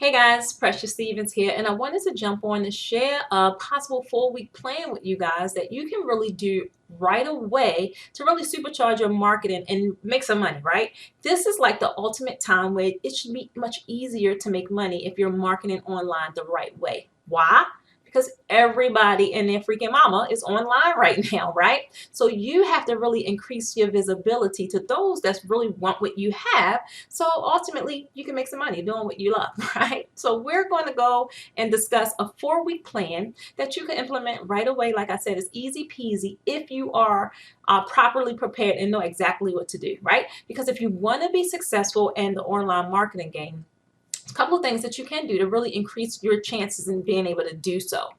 Hey guys, Precious Stevens here, and I wanted to jump on and share a possible 4-week plan with you guys that you can really do right away to really supercharge your marketing and make some money, right? This is like the ultimate time where it should be much easier to make money if you're marketing online the right way. Why? Because everybody and their freaking mama is online right now, right? So you have to really increase your visibility to those that really want what you have, so ultimately you can make some money doing what you love, right? So we're going to go and discuss a 4-week plan that you can implement right away. Like I said, it's easy peasy if you are properly prepared and know exactly what to do, right? Because if you want to be successful in the online marketing game, a couple of things that you can do to really increase your chances in being able to do so.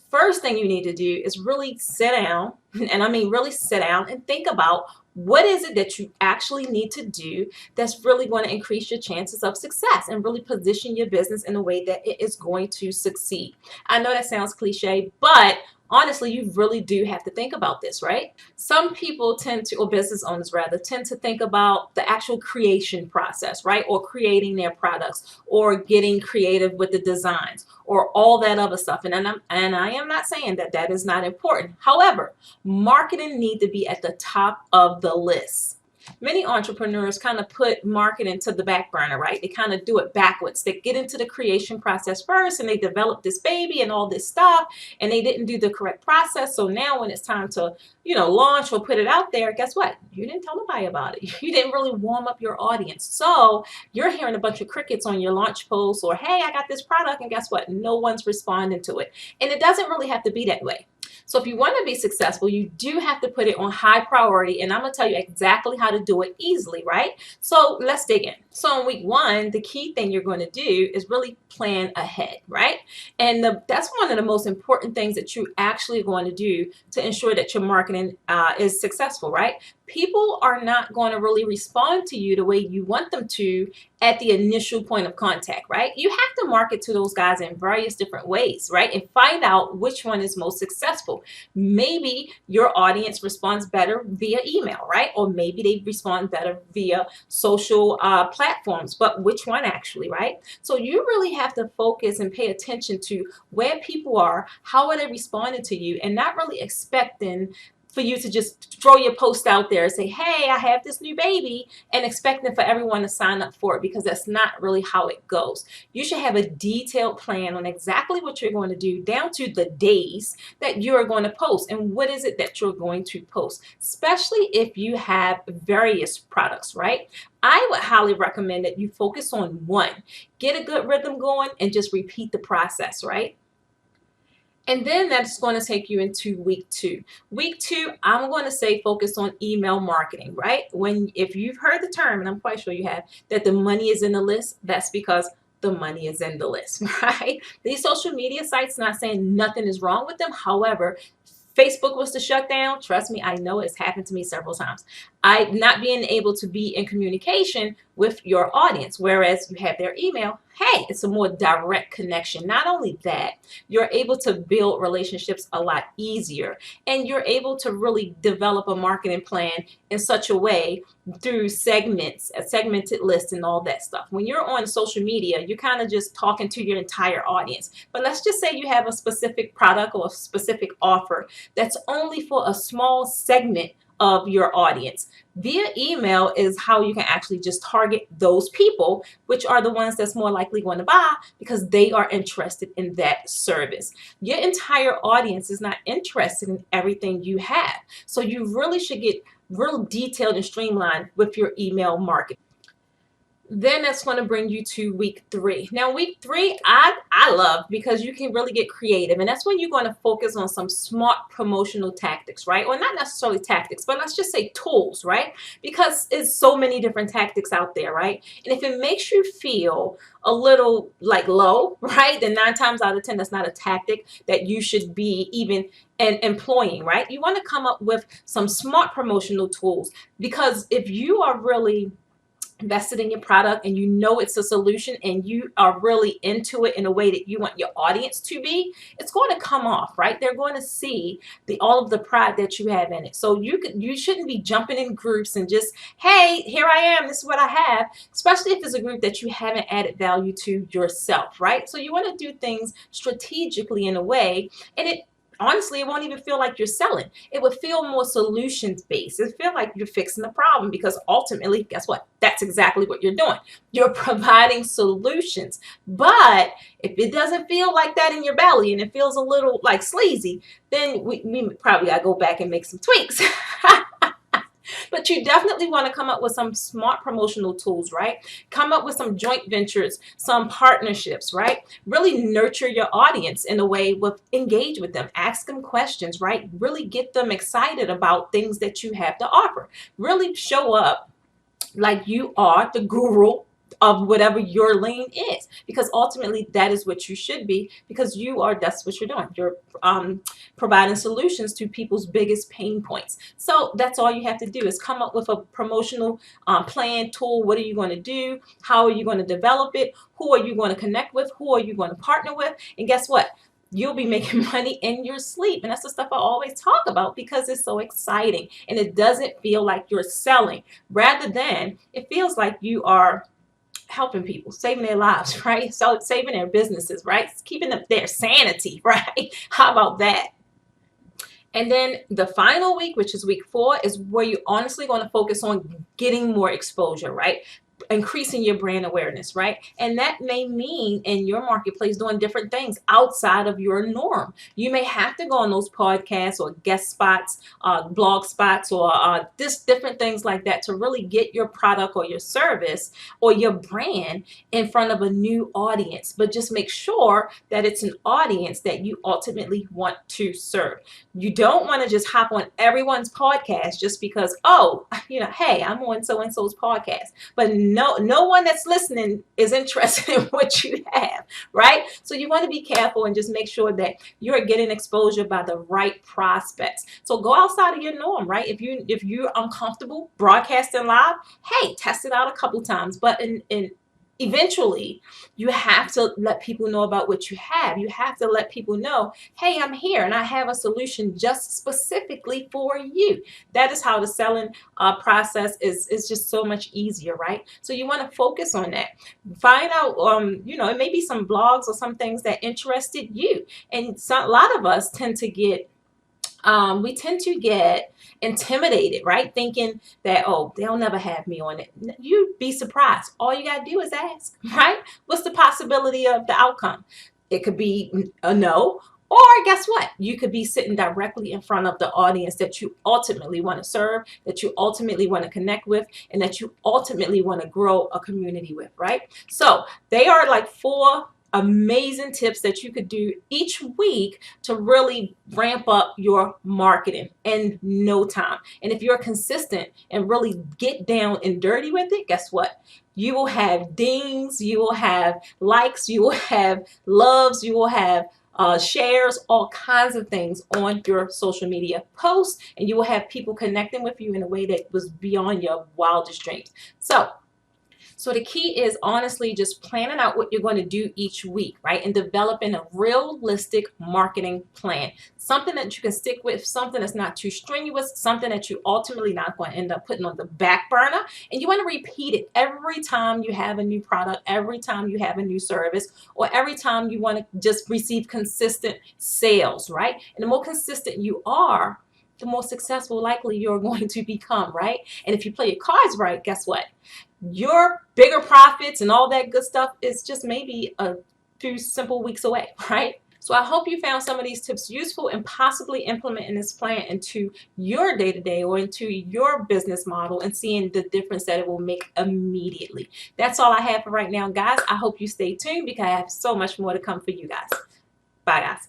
First thing you need to do is really sit down, and I mean really sit down and think about what is it that you actually need to do that's really going to increase your chances of success and really position your business in a way that it is going to succeed. I know that sounds cliche, but honestly, you really do have to think about this, right? Some people tend to, or business owners rather, tend to think about the actual creation process, right? Or creating their products or getting creative with the designs or all that other stuff. And I am not saying that that is not important. However, marketing need to be at the top of the list. Many entrepreneurs kind of put marketing to the back burner, right? They kind of do it backwards. They get into the creation process first and they develop this baby and all this stuff, and they didn't do the correct process. So now when it's time to, launch or put it out there, guess what? You didn't tell nobody about it. You didn't really warm up your audience. So you're hearing a bunch of crickets on your launch posts or, hey, I got this product, and guess what? No one's responding to it. And it doesn't really have to be that way. So if you want to be successful, you do have to put it on high priority, and I'm going to tell you exactly how to do it easily, right? So let's dig in. So in week 1, the key thing you're going to do is really plan ahead, right? And that's one of the most important things that you actually are going to do to ensure that your marketing is successful, right? People are not going to really respond to you the way you want them to at the initial point of contact, right? You have to market to those guys in various different ways, right? And find out which one is most successful. Maybe your audience responds better via email, right? Or maybe they respond better via social platforms, but which one actually, right? So you really have to focus and pay attention to where people are, how are they responding to you, and not really expecting for you to just throw your post out there and say, hey, I have this new baby, and expecting for everyone to sign up for it, because that's not really how it goes. You should have a detailed plan on exactly what you're going to do, down to the days that you are going to post and what is it that you're going to post, especially if you have various products, right? I would highly recommend that you focus on one, get a good rhythm going, and just repeat the process, right? And then that's going to take you into week 2. Week 2, I'm going to say focus on email marketing, right? If you've heard the term, and I'm quite sure you have, that the money is in the list, that's because the money is in the list, right? These social media sites, not saying nothing is wrong with them. However, Facebook was to shut down. Trust me, I know it's happened to me several times. I not being able to be in communication with your audience, whereas you have their email. Hey, it's a more direct connection. Not only that, you're able to build relationships a lot easier, and you're able to really develop a marketing plan in such a way through segments, a segmented list, and all that stuff. When you're on social media, you're kind of just talking to your entire audience. But let's just say you have a specific product or a specific offer that's only for a small segment of your audience. Via email is how you can actually just target those people, which are the ones that's more likely going to buy because they are interested in that service. Your entire audience is not interested in everything you have. So you really should get real detailed and streamlined with your email marketing. Then that's going to bring you to week 3. Now, week 3, I love, because you can really get creative, and that's when you're going to focus on some smart promotional tactics, right? Or not necessarily tactics, but let's just say tools, right? Because it's so many different tactics out there, right? And if it makes you feel a little like low, right, then 9 times out of 10, that's not a tactic that you should be even employing, right? You want to come up with some smart promotional tools, because if you are really invested in your product and you know it's a solution and you are really into it in a way that you want your audience to be, it's going to come off, right? They're going to see all of the pride that you have in it. So you shouldn't be jumping in groups and just, hey, here I am, this is what I have, especially if it's a group that you haven't added value to yourself, right? So you want to do things strategically in a way, and honestly, it won't even feel like you're selling. It would feel more solutions based. It feel like you're fixing the problem, because ultimately, guess what? That's exactly what you're doing. You're providing solutions. But if it doesn't feel like that in your belly and it feels a little like sleazy, then we probably gotta go back and make some tweaks. But you definitely want to come up with some smart promotional tools, right? Come up with some joint ventures, some partnerships, right? Really nurture your audience in a way with engage with them, ask them questions, right? Really get them excited about things that you have to offer. Really show up like you are the guru of whatever your lane is, because ultimately that is what you should be, because that's what you're doing. You're providing solutions to people's biggest pain points. So that's all you have to do is come up with a promotional plan, tool. What are you going to do? How are you going to develop it? Who are you going to connect with? Who are you going to partner with? And guess what? You'll be making money in your sleep. And that's the stuff I always talk about, because it's so exciting and it doesn't feel like you're selling. Rather than, it feels like you are helping people, saving their lives, right? So saving their businesses, right? Keeping them their sanity, right? How about that? And then the final week, which is week 4, is where you're honestly going to focus on getting more exposure, right? Increasing your brand awareness, right? And that may mean in your marketplace doing different things outside of your norm. You may have to go on those podcasts or guest spots, blog spots, or just different things like that to really get your product or your service or your brand in front of a new audience. But just make sure that it's an audience that you ultimately want to serve. You don't want to just hop on everyone's podcast just because, oh, hey, I'm on so and so's podcast. But no one that's listening is interested in what you have, right? So you want to be careful and just make sure that you're getting exposure by the right prospects. So go outside of your norm, right? If you're uncomfortable broadcasting live, hey, test it out a couple times. But eventually, you have to let people know about what you have. You have to let people know, hey, I'm here and I have a solution just specifically for you. That is how the selling process is just so much easier, right? So you want to focus on that. Find out, it may be some blogs or some things that interested you. And a lot of us tend to get intimidated, right? Thinking that, oh, they'll never have me on it. You'd be surprised. All you got to do is ask, right? What's the possibility of the outcome? It could be a no, or guess what? You could be sitting directly in front of the audience that you ultimately want to serve, that you ultimately want to connect with, and that you ultimately want to grow a community with, right? So they are like 4 amazing tips that you could do each week to really ramp up your marketing in no time. And if you're consistent and really get down and dirty with it, guess what? You will have dings, you will have likes, you will have loves, you will have shares, all kinds of things on your social media posts, and you will have people connecting with you in a way that was beyond your wildest dreams. So the key is honestly just planning out what you're going to do each week, right? And developing a realistic marketing plan. Something that you can stick with, something that's not too strenuous, something that you ultimately not going to end up putting on the back burner. And you want to repeat it every time you have a new product, every time you have a new service, or every time you want to just receive consistent sales, right? And the more consistent you are, the more successful likely you're going to become, right? And if you play your cards right, guess what? Your bigger profits and all that good stuff is just maybe a few simple weeks away, right? So I hope you found some of these tips useful and possibly implementing this plan into your day-to-day or into your business model and seeing the difference that it will make immediately. That's all I have for right now, guys. I hope you stay tuned because I have so much more to come for you guys. Bye, guys.